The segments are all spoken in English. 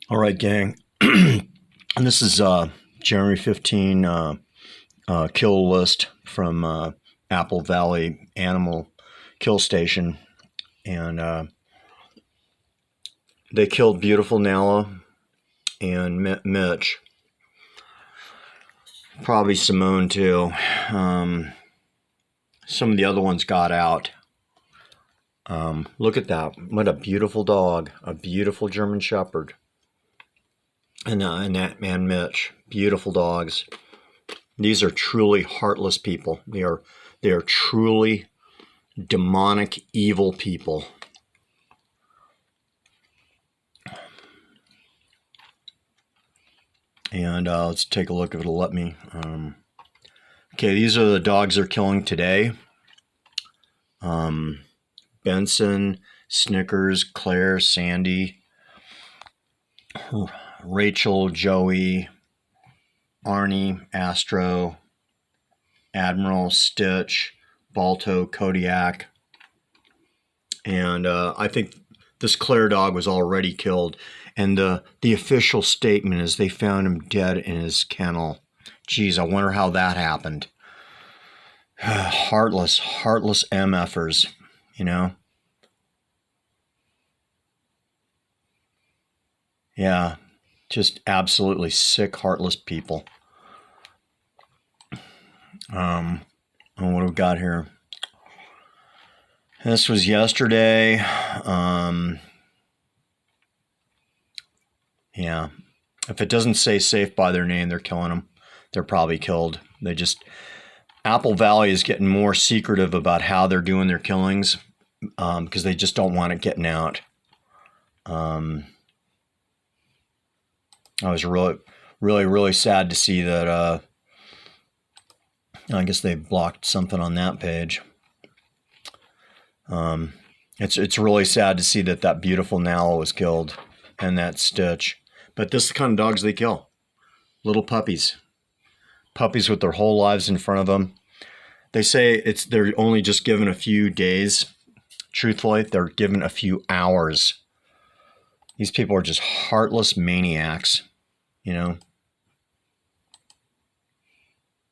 All right, gang. And this is January 15 kill list from Apple Valley Animal Kill Station. And they killed Beautiful Nala and Mitch. Probably Simone, too. Some of the other ones got out. Look at that. What a beautiful dog. A beautiful German Shepherd. And that man Mitch, beautiful dogs. These are truly heartless people. They are truly demonic, evil people. And let's take a look if it'll let me. Okay, these are the dogs they're killing today. Benson, Snickers, Claire, Sandy, Rachel, Joey, Arnie, Astro, Admiral, Stitch, Balto, Kodiak. And I think this Claire dog was already killed. And the official statement is they found him dead in his kennel. Geez, I wonder how that happened. Heartless MFers, you know? Yeah, just absolutely sick, heartless people. And what do we got here? This was yesterday. Yeah. If it doesn't say safe by their name, they're killing them. They're probably killed. Apple Valley is getting more secretive about how they're doing their killings because they just don't want it getting out. I was really sad to see that. I guess they blocked something on that page. It's really sad to see that beautiful Nala was killed and that Stitch. But this is the kind of dogs they kill. Little puppies. Puppies with their whole lives in front of them. They say they're only just given a few days. Truthfully, they're given a few hours. These people are just heartless maniacs, you know?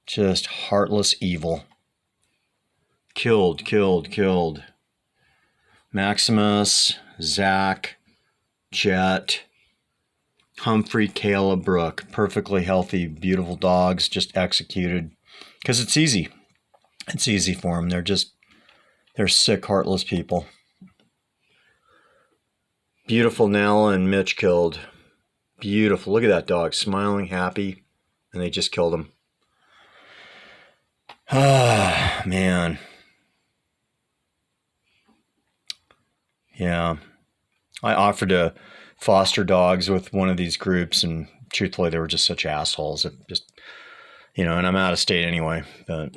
Just heartless evil. Killed. Maximus, Zach, Jet, Humphrey, Kayla, Brooke. Perfectly healthy, beautiful dogs, just executed. Because it's easy. It's easy for them. They're sick, heartless people. Beautiful Nala and Mitch killed. Beautiful. Look at that dog, smiling, happy. And they just killed him. Ah, man. Yeah. I offered to foster dogs with one of these groups, and truthfully, they were just such assholes. It just, and I'm out of state anyway. But,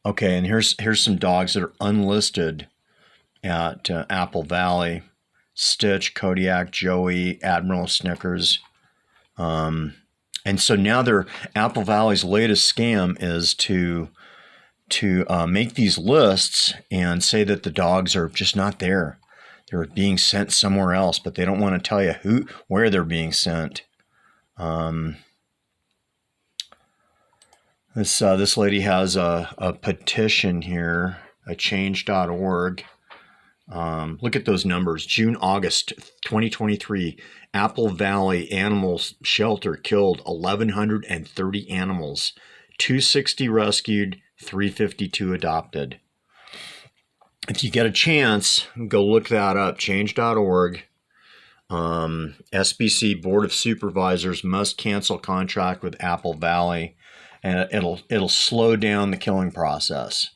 okay, and here's some dogs that are unlisted at Apple Valley: Stitch, Kodiak, Joey, Admiral, Snickers. And so now Apple Valley's latest scam is to make these lists and say that the dogs are just not there. They're being sent somewhere else, but they don't want to tell you where they're being sent. This lady has a petition here, a change.org. Look at those numbers. June, August 2023, Apple Valley Animal Shelter killed 1,130 animals, 260 rescued, 352 adopted. If you get a chance, go look that up, change.org. SBC Board of Supervisors must cancel contract with Apple Valley, and it'll slow down the killing process.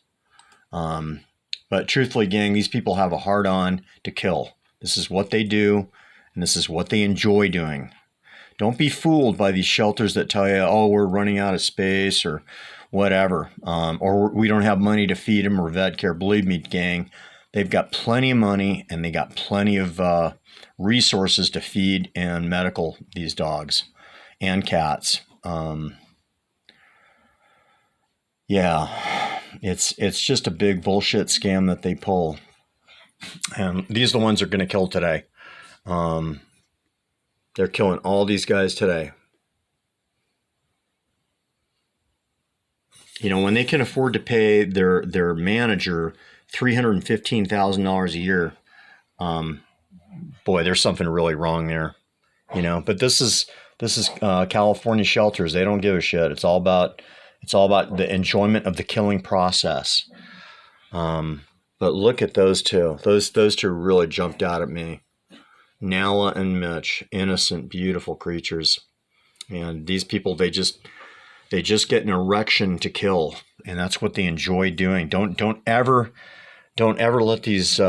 But truthfully, gang, these people have a hard-on to kill. This is what they do, and this is what they enjoy doing. Don't be fooled by these shelters that tell you, oh, we're running out of space or whatever, or we don't have money to feed them or vet care. Believe me, gang, they've got plenty of money and they got plenty of resources to feed and medical these dogs and cats. Yeah, It's just a big bullshit scam that they pull. And these are the ones they're going to kill today. They're killing all these guys today. You know, when they can afford to pay their manager $315,000 a year, boy, there's something really wrong there. You know, but this is California shelters. They don't give a shit. It's all about the enjoyment of the killing process. But look at those two. Those two really jumped out at me. Nala and Mitch, innocent, beautiful creatures. And these people, they just get an erection to kill, and that's what they enjoy doing. Don't ever let these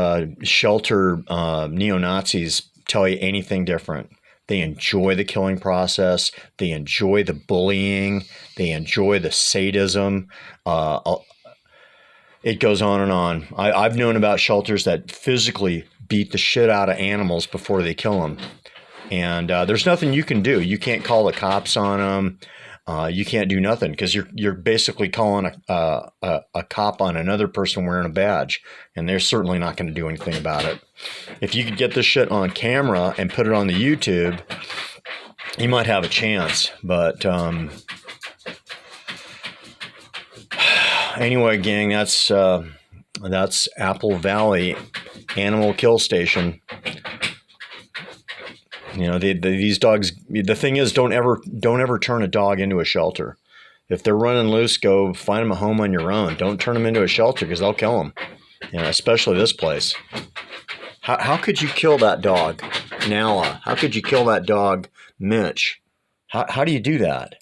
shelter neo-Nazis tell you anything different. They enjoy the killing process. They enjoy the bullying. They enjoy the sadism. It goes on and on. I've known about shelters that physically beat the shit out of animals before they kill them. And there's nothing you can do. You can't call the cops on them. You can't do nothing because you're basically calling a cop on another person wearing a badge, and they're certainly not going to do anything about it. If you could get this shit on camera and put it on the YouTube, you might have a chance. But anyway, gang, that's Apple Valley Animal Kill Station. You know, these dogs, the thing is, don't ever turn a dog into a shelter. If they're running loose, go find them a home on your own. Don't turn them into a shelter because they'll kill them. You know, especially this place. How could you kill that dog, Nala? How could you kill that dog, Mitch? How do you do that?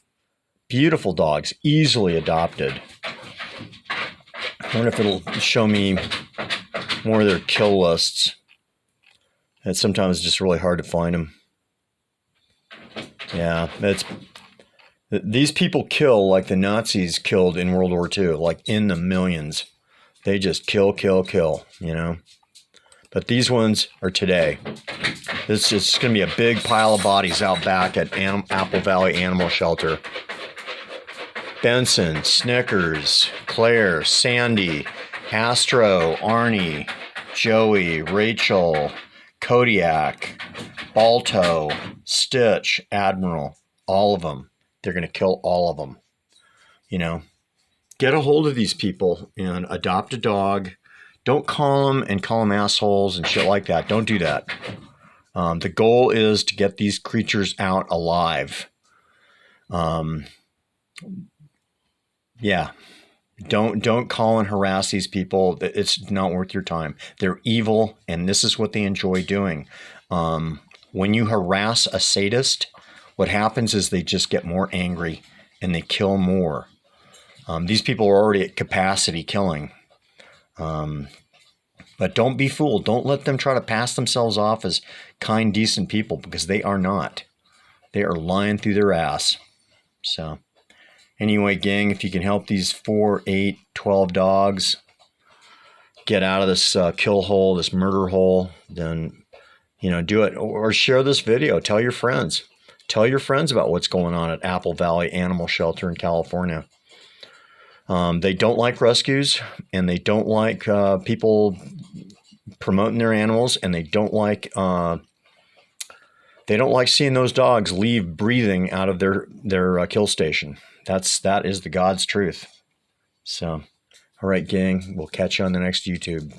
Beautiful dogs, easily adopted. I wonder if it'll show me more of their kill lists. It's sometimes just really hard to find them. Yeah, these people kill like the Nazis killed in World War II, like in the millions. They just kill, you know. But these ones are today. It's going to be a big pile of bodies out back at Apple Valley Animal Shelter. Benson, Snickers, Claire, Sandy, Astro, Arnie, Joey, Rachel, Kodiak, Balto, Stitch, Admiral, all of them. They're going to kill all of them. You know, get a hold of these people and adopt a dog. Don't call them assholes and shit like that. Don't do that. The goal is to get these creatures out alive. Yeah. Don't call and harass these people. It's not worth your time. They're evil, and this is what they enjoy doing. When you harass a sadist, what happens is they just get more angry and they kill more. These people are already at capacity killing. But don't be fooled. Don't let them try to pass themselves off as kind, decent people, because they are not. They are lying through their ass. So anyway, gang, if you can help these 4, 8, 12 dogs get out of this kill hole, this murder hole, then, you know, do it. Or share this video. Tell your friends. Tell your friends about what's going on at Apple Valley Animal Shelter in California. They don't like rescues, and they don't like people promoting their animals, and they don't like seeing those dogs leave breathing out of their kill station. That is the God's truth. So, all right, gang, we'll catch you on the next YouTube.